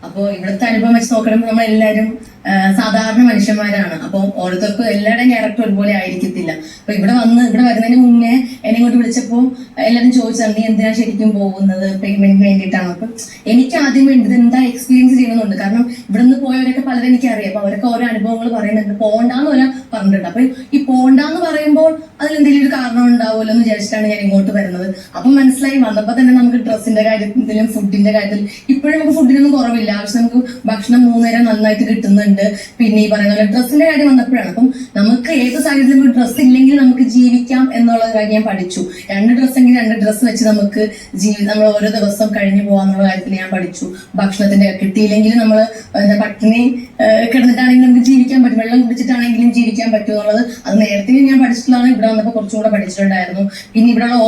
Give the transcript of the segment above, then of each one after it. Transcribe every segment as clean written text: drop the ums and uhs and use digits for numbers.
അപ്പോൾ ഇവിടുത്തെ അനുഭവം വെച്ച് നോക്കുമ്പോൾ നമ്മൾ എല്ലാവരും സാധാരണ മനുഷ്യന്മാരാണ്. അപ്പോൾ ഓരോരുത്തർക്കും എല്ലാവരുടെയും ക്യാരക്ടർ ഒരുപോലെ ആയിരിക്കത്തില്ല. അപ്പൊ ഇവിടെ വരുന്നതിന് മുന്നേ എന്നെ ഇങ്ങോട്ട് വിളിച്ചപ്പോൾ എല്ലാവരും ചോദിച്ചാൽ നീ എന്തിനാ ശരിക്കും പോകുന്നത്, പേയ്മെന്റിന് വേണ്ടിയിട്ടാണ്. അപ്പൊ എനിക്ക് ആദ്യം വേണ്ടത് എന്താ എക്സ്പീരിയൻസ് ചെയ്യണമെന്നുണ്ട്. കാരണം ഇവിടെ നിന്ന് പോയവരൊക്കെ പലരും എനിക്ക് അറിയാം. അപ്പൊ അവരൊക്കെ ഓരോ അനുഭവങ്ങൾ പറയുന്നുണ്ട്. പോണ്ടാന്ന് വരാൻ പറഞ്ഞിട്ടുണ്ട്. അപ്പൊ ഈ പോണ്ടാന്ന് പറയുമ്പോൾ അതിലെന്തെങ്കിലും ഒരു കാരണം ഉണ്ടാവുമല്ലോ എന്ന് വിചാരിച്ചിട്ടാണ് ഞാൻ ഇങ്ങോട്ട് വരുന്നത്. അപ്പൊ മനസ്സിലായി വന്നപ്പോ തന്നെ നമുക്ക് ഡ്രസ്സിന്റെ കാര്യത്തിലും ഫുഡിന്റെ കാര്യത്തിലും ഇപ്പോഴും നമുക്ക് ഫുഡിനൊന്നും കുറവില്ല. ആവശ്യം നമുക്ക് ഭക്ഷണം 3 നേരം നന്നായിട്ട് കിട്ടുന്നുണ്ട്. പിന്നെ ഈ പറയുന്ന പോലെ ഡ്രസ്സിന്റെ കാര്യം വന്നപ്പോഴാണ്. അപ്പം നമുക്ക് ഏത് സാഹചര്യത്തിലും ഡ്രസ്സ് ഇല്ലെങ്കിൽ നമുക്ക് ജീവിക്കാം എന്നുള്ള കാര്യം ഞാൻ പഠിച്ചു. 2 ഡ്രസ്സെങ്കിൽ 2 ഡ്രസ്സ് വെച്ച് നമുക്ക് നമ്മൾ ഓരോ ദിവസം കഴിഞ്ഞു പോകാന്നുള്ള കാര്യത്തിൽ ഞാൻ പഠിച്ചു. ഭക്ഷണത്തിന്റെ കിട്ടിയില്ലെങ്കിൽ നമ്മൾ പട്ടിണി കിടന്നിട്ടാണെങ്കിലും നമുക്ക് ജീവിക്കാൻ പറ്റും, വെള്ളം കുടിച്ചിട്ടാണെങ്കിലും ജീവിക്കാൻ പറ്റും എന്നുള്ളത് അത് നേരത്തെ ഞാൻ പഠിച്ചിട്ടുള്ളതാണ്. ഇവിടെ വന്നപ്പോൾ കുറച്ചും കൂടെ പഠിച്ചിട്ടുണ്ടായിരുന്നു. പിന്നെ ഇവിടെയുള്ള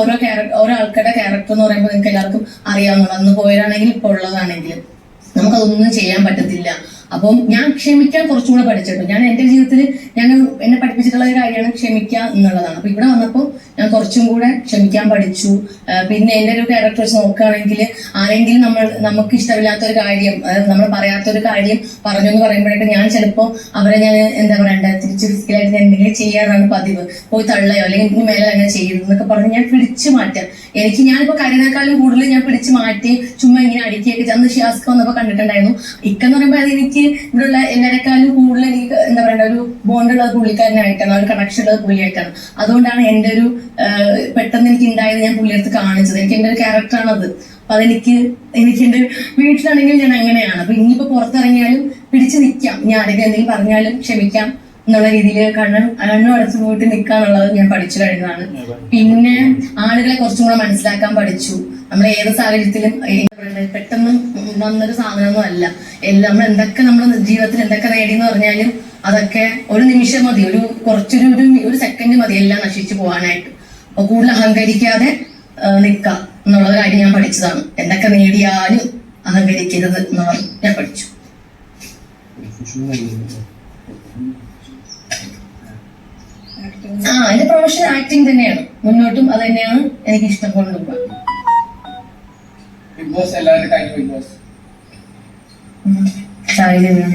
ഓരോ ആൾക്കാരുടെ ക്യാരക്ടർ എന്ന് പറയുമ്പോൾ നിങ്ങൾക്ക് എല്ലാവർക്കും അറിയാവുന്നത്. അന്ന് പോയതാണെങ്കിലും ഇപ്പോൾ ഉള്ളതാണെങ്കിലും നമുക്കതൊന്നും ചെയ്യാൻ പറ്റത്തില്ല. അപ്പം ഞാൻ ക്ഷമിക്കാൻ കുറച്ചും കൂടെ പഠിച്ചിട്ടു. ഞാൻ എന്റെ ജീവിതത്തിൽ എന്നെ പഠിപ്പിച്ചിട്ടുള്ള ഒരു കാര്യമാണ് ക്ഷമിക്കുക എന്നുള്ളതാണ്. അപ്പൊ ഇവിടെ വന്നപ്പോൾ ഞാൻ കുറച്ചും കൂടെ ക്ഷമിക്കാൻ പഠിച്ചു. പിന്നെ എന്റെ ഒരു ക്യാരക്ടർ വെച്ച് നോക്കുകയാണെങ്കിൽ ആരെങ്കിലും നമുക്ക് ഇഷ്ടമില്ലാത്ത ഒരു കാര്യം, നമ്മൾ പറയാത്തൊരു കാര്യം പറഞ്ഞു എന്ന് പറയുമ്പോഴേക്കും ഞാൻ ചിലപ്പോൾ അവരെ ഞാൻ എന്താ പറയണ്ട തിരിച്ച് ഫിസിക്കലായിട്ട് എന്തെങ്കിലും ചെയ്യാറാണ് പതിവ്. പോയി തള്ളയോ അല്ലെങ്കിൽ ഇനി മേലെ അങ്ങനെ ചെയ്യരുതെന്നൊക്കെ പറഞ്ഞ് ഞാൻ പിടിച്ചു മാറ്റാം. ഞാനിപ്പോ കരുതിനേക്കാളും കൂടുതൽ ഞാൻ പിടിച്ചു മാറ്റി ചുമ്മാ ഇങ്ങനെ അടിക്കുകയൊക്കെ അന്ന് ഷിയാസ്ക വന്നപ്പോ കണ്ടിട്ടുണ്ടായിരുന്നു. ഇക്കെന്ന് പറയുമ്പോൾ അത് എനിക്ക് ഇവിടെയുള്ള എല്ലാവരെക്കാളും കൂടുതൽ എനിക്ക് എന്താ പറയണ്ട ഒരു ബോണ്ടുള്ളത് പുള്ളിക്കാരനായിട്ടാണ്, ഒരു കണക്ഷൻ ഉള്ളത് പുള്ളിയായിട്ടാണ്. അതുകൊണ്ടാണ് എന്റെ ഒരു പെട്ടെന്ന് എനിക്ക് ഉണ്ടായത് ഞാൻ പുള്ളിയെടുത്ത് കാണിച്ചത്. എനിക്ക് എന്റെ ഒരു ക്യാരക്ടറാണ് അത്. അപ്പൊ എനിക്ക് എന്റെ വീട്ടിലാണെങ്കിൽ ഞാൻ അങ്ങനെയാണ്. അപ്പൊ ഇനിയിപ്പോ പുറത്തിറങ്ങിയാലും പിടിച്ചു നിൽക്കാം, ഞാൻ ആരെങ്കിലും എന്തെങ്കിലും പറഞ്ഞാലും ക്ഷമിക്കാം എന്നുള്ള രീതിയിൽ കണ്ണും അടച്ചു പോയിട്ട് നിൽക്കാന്നുള്ളത് ഞാൻ പഠിച്ചു കഴിഞ്ഞതാണ്. പിന്നെ ആളുകളെ കുറച്ചും കൂടെ മനസ്സിലാക്കാൻ പഠിച്ചു. നമ്മൾ ഏത് സാഹചര്യത്തിലും പെട്ടെന്ന് വന്നൊരു സാധനമൊന്നും അല്ല. നമ്മൾ എന്തൊക്കെ നമ്മുടെ ജീവിതത്തിൽ എന്തൊക്കെ നേടിയെന്ന് പറഞ്ഞാലും അതൊക്കെ ഒരു നിമിഷം മതി, ഒരു സെക്കൻഡ് മതി എല്ലാം നശിച്ചു പോകാനായിട്ട്. അപ്പൊ കൂടുതൽ അഹങ്കരിക്കാതെ നിൽക്കാം എന്നുള്ള കാര്യം ഞാൻ പഠിച്ചതാണ്. എന്തൊക്കെ നേടിയാലും അഹങ്കരിക്കരുത് എന്നുള്ളത് ഞാൻ പഠിച്ചു. എന്റെ പ്രൊഫഷൻ ആക്ടിങ് തന്നെയാണ്. മുന്നോട്ടും അത് തന്നെയാണ് എനിക്ക് ഇഷ്ടം കൊണ്ടുപോകാൻ. ബിഗ് ബോസ് എല്ലാവരും കഴിഞ്ഞു. ബിഗ് ബോസ് സാഹചര്യം